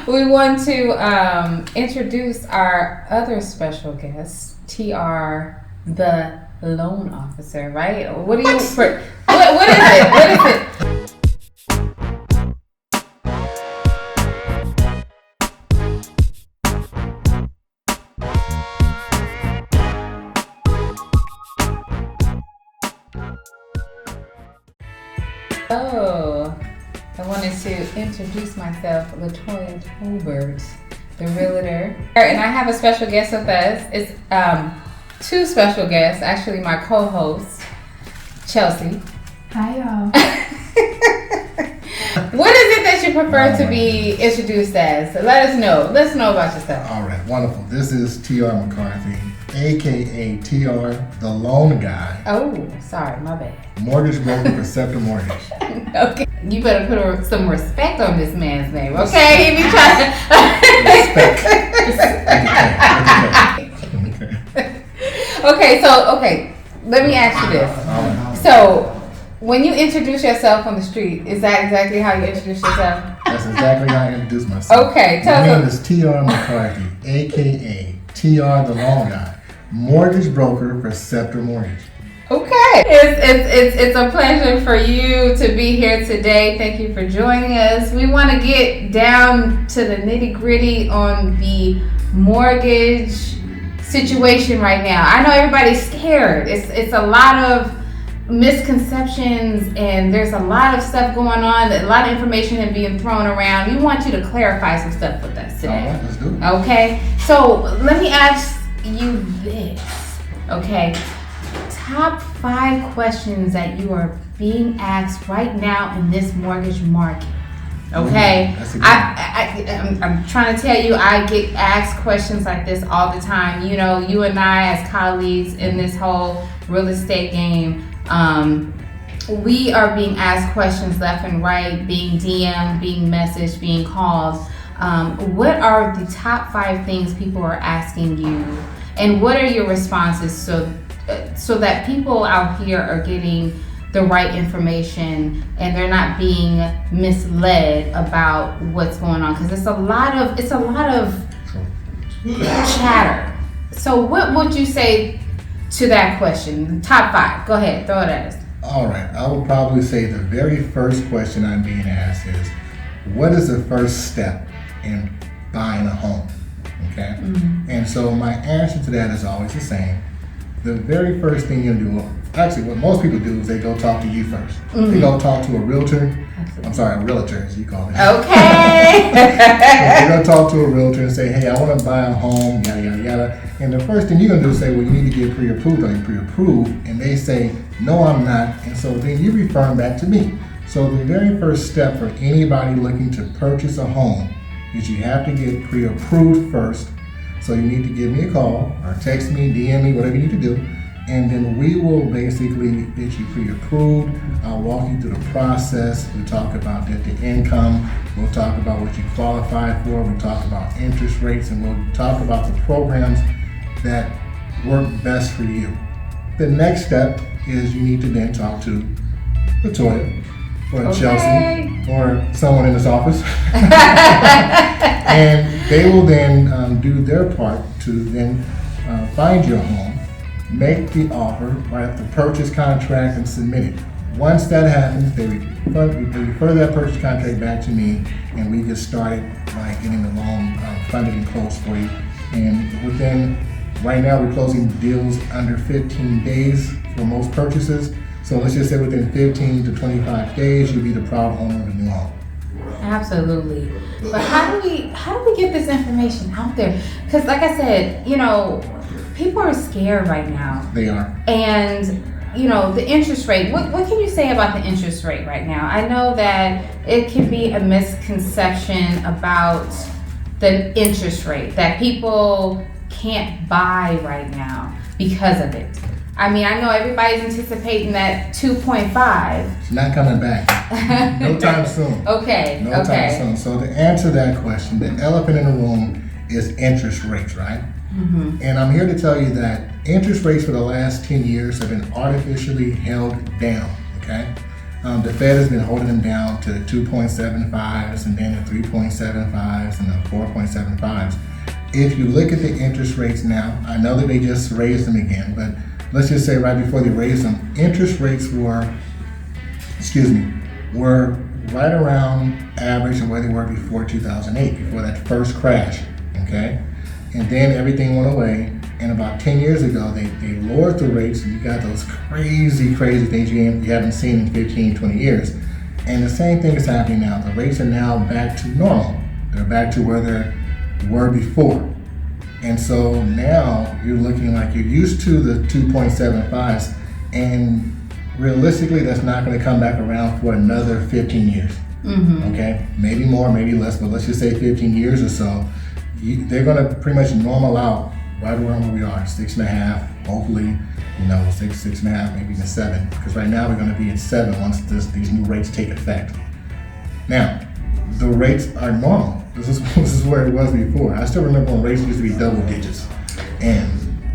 We want to introduce our other special guest, TR the Loan Officer, right? What do you what is it? What is it? Oh, I wanted to introduce myself, LaToya Tolbert, the Realtor. And I have a special guest with us. It's two special guests, actually my co-host, Chelsea. Hi, y'all. What is it that you prefer to be introduced as? Let us know. Let's know about yourself. All right, wonderful. This is TR McCarthy, aka TR the Loan Guy. Oh, sorry, my bad. Mortgage broker for Sceptre Mortgage. Okay, you better put some respect on this man's name, okay? He be trying Okay, let me ask you this. Right. So, when you introduce yourself on the street, is that exactly how you introduce yourself? That's exactly how I introduce myself. Okay, My name is TR McCarthy, aka TR the Loan Guy, mortgage broker for Sceptre Mortgage. Okay, it's a pleasure for you to be here today. Thank you for joining us. We want to get down to the nitty gritty on the mortgage situation right now. I know everybody's scared. It's a lot of misconceptions and there's a lot of stuff going on. A lot of information is being thrown around. We want you to clarify some stuff with us today. All right, let's do it. Okay, so let me ask you this. Okay. Top 5 questions that you are being asked right now in this mortgage market. Okay, I'm trying to tell you, I get asked questions like this all the time. You know, you and I as colleagues in this whole real estate game, we are being asked questions left and right, being DM'd, being messaged, being called. What are the top 5 things people are asking you, and what are your responses so that people out here are getting the right information and they're not being misled about what's going on? Because it's a lot of chatter. So what would you say to that question? Top 5. Go ahead, throw it at us. All right, I would probably say the very first question I'm being asked is, what is the first step in buying a home? Okay, And so my answer to that is always the same. The very first thing you do, actually what most people do, is they go talk to you first. They go talk to a realtor. I'm sorry, a realtor as you call it. Okay. They go talk to a realtor and say, hey, I want to buy a home, yada, yada, yada. And the first thing you're going to do is say, well, you need to get pre-approved. Are you pre-approved? And they say, no, I'm not. And so then you refer them back to me. So the very first step for anybody looking to purchase a home is you have to get pre-approved first. So you need to give me a call or text me, DM me, whatever you need to do. And then we will basically get you pre-approved. I'll walk you through the process. We'll talk about the income. We'll talk about what you qualify for. We'll talk about interest rates, and we'll talk about the programs that work best for you. The next step is you need to then talk to LaToya or Chelsea or someone in this office. And they will then do their part to then find your home, make the offer, write up the purchase contract, and submit it. Once that happens, they refer that purchase contract back to me, and we get started by getting the loan funded and closed for you. And right now we're closing deals under 15 days for most purchases. So let's just say within 15 to 25 days, you'll be the proud owner of a new home. Absolutely. But how do we get this information out there? Because like I said, you know, people are scared right now. They are. And, you know, the interest rate, what can you say about the interest rate right now? I know that it can be a misconception about the interest rate, that people can't buy right now because of it. I mean, I know everybody's anticipating that 2.5. It's not coming back. No time soon. Okay. No time soon. So to answer that question, the elephant in the room is interest rates, right? And I'm here to tell you that interest rates for the last 10 years have been artificially held down, okay? The Fed has been holding them down to 2.75s and then the 3.75s and the 4.75s. If you look at the interest rates now, I know that they just raised them again, but let's just say right before they raised them, interest rates were right around average of where they were before 2008, before that first crash, okay? And then everything went away, and about 10 years ago, they lowered the rates, and you got those crazy things you haven't seen in 15, 20 years. And the same thing is happening now. The rates are now back to normal. They're back to where they were before. And so now you're looking like you're used to the 2.75s, and realistically, that's not going to come back around for another 15 years. Okay, maybe more, maybe less, but let's just say 15 years or so. They're going to pretty much normal out right around where we are, 6.5, hopefully, 6.5, maybe even 7. Because right now we're going to be at 7 once these new rates take effect. Now, the rates are normal. This is where it was before. I still remember when rates used to be double digits, and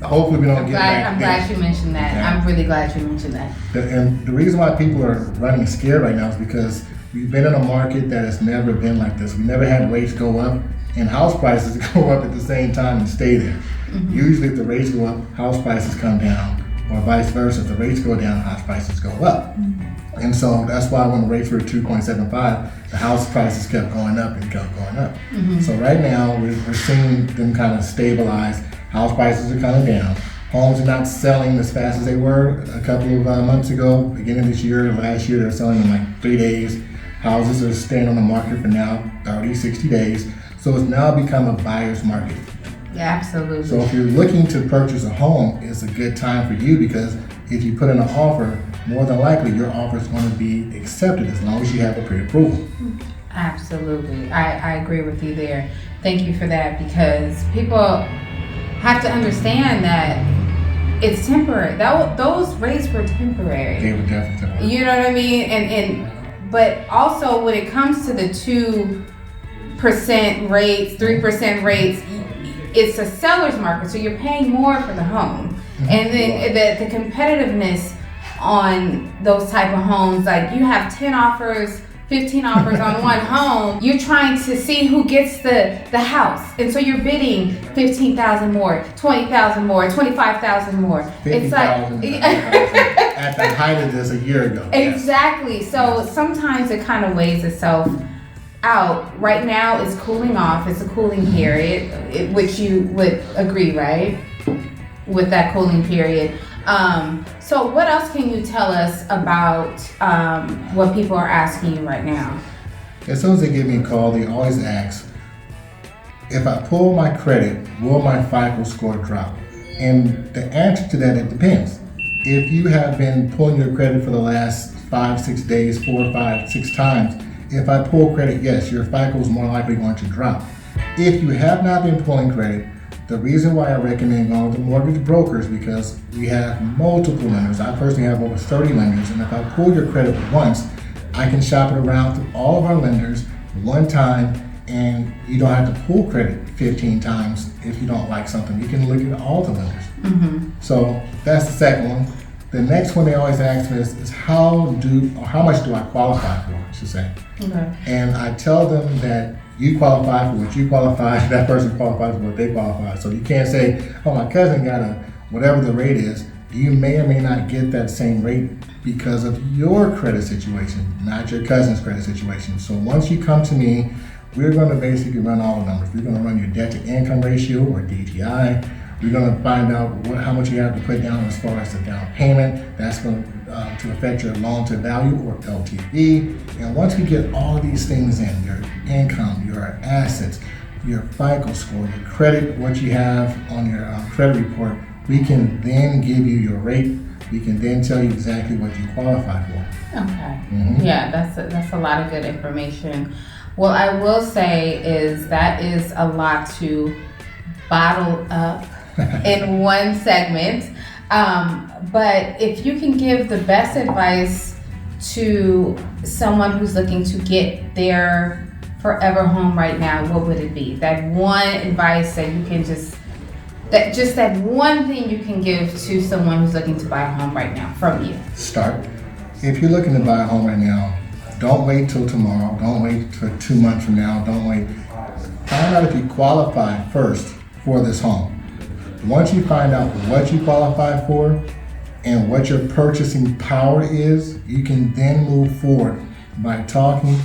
hopefully we don't get back. I'm glad you mentioned that. Okay. I'm really glad you mentioned that. And the reason why people are running scared right now is because we've been in a market that has never been like this. We never had rates go up and house prices go up at the same time and stay there. Usually if the rates go up, house prices come down, or vice versa. If the rates go down, house prices go up. And so that's why when the rates were 2.75, the house prices kept going up and kept going up. So right now we're seeing them kind of stabilize. House prices are kind of down. Homes are not selling as fast as they were a couple of months ago. Beginning of this year, last year, they're selling in like 3 days. Houses are staying on the market for now 30, 60 days. So it's now become a buyer's market. Yeah, absolutely. So if you're looking to purchase a home, it's a good time for you, because if you put in an offer, more than likely your offer is going to be accepted as long as you have a pre-approval. Absolutely. I agree with you there. Thank you for that, because people have to understand that it's temporary. Those rates were temporary. They were definitely temporary. You know what I mean? But also when it comes to the 2% rates, 3% rates, it's a seller's market, so you're paying more for the home. And then the competitiveness on those type of homes, like you have 10 offers, 15 offers on one home, you're trying to see who gets the house. And so you're bidding 15,000 more, 20,000 more, 25,000 more. It's like at the height of this a year ago. Exactly. So sometimes it kind of weighs itself out. Right now it's cooling off. It's a cooling period, which you would agree, right? With that cooling period. So what else can you tell us about what people are asking you right now? As soon as they give me a call, they always ask, if I pull my credit, will my FICO score drop? And the answer to that, it depends. If you have been pulling your credit for the last 5, 6 days, 4, 5, 6 times, if I pull credit, yes, your FICO is more likely going to drop. If you have not been pulling credit, the reason why I recommend going to mortgage brokers, because we have multiple lenders. I personally have over 30 lenders, and if I pull your credit once, I can shop it around through all of our lenders one time, and you don't have to pull credit 15 times if you don't like something. You can look at all the lenders. So that's the second one. The next one they always ask me is how much do I qualify for, I should say. Okay. And I tell them that you qualify for what you qualify, that person qualifies for what they qualify. So you can't say, oh, my cousin got whatever the rate is. You may or may not get that same rate because of your credit situation, not your cousin's credit situation. So once you come to me, we're going to basically run all the numbers. We're going to run your debt to income ratio, or DTI. We're going to find out how much you have to put down as far as the down payment. That's going to affect your loan to value, or LTV. And once we get all of these things in, your income, your assets, your FICO score, your credit, what you have on your credit report, we can then give you your rate. We can then tell you exactly what you qualify for. Okay. Yeah, that's a lot of good information. What I will say is that is a lot to bottle up in one segment. But if you can give the best advice to someone who's looking to get their forever home right now, what would it be? That one advice that you can that one thing you can give to someone who's looking to buy a home right now from you. Start. if you're looking to buy a home right now, don't wait till tomorrow. Don't wait for 2 months from now. Don't wait. Find out if you qualify first for this home. Once you find out what you qualify for and what your purchasing power is, you can then move forward by talking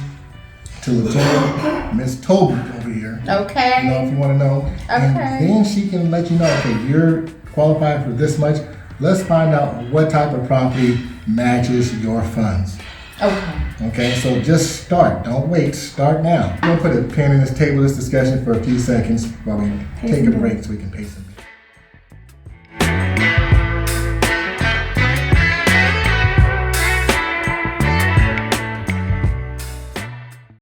to LaToya, Miss Tolbert over here. Okay. You know, if you want to know. And then she can let you know, okay, you're qualified for this much. Let's find out what type of property matches your funds. Okay. Okay, so just start. Don't wait. Start now. We'll put a pin in this table, this discussion for a few seconds while we take a break so we can pay some bills.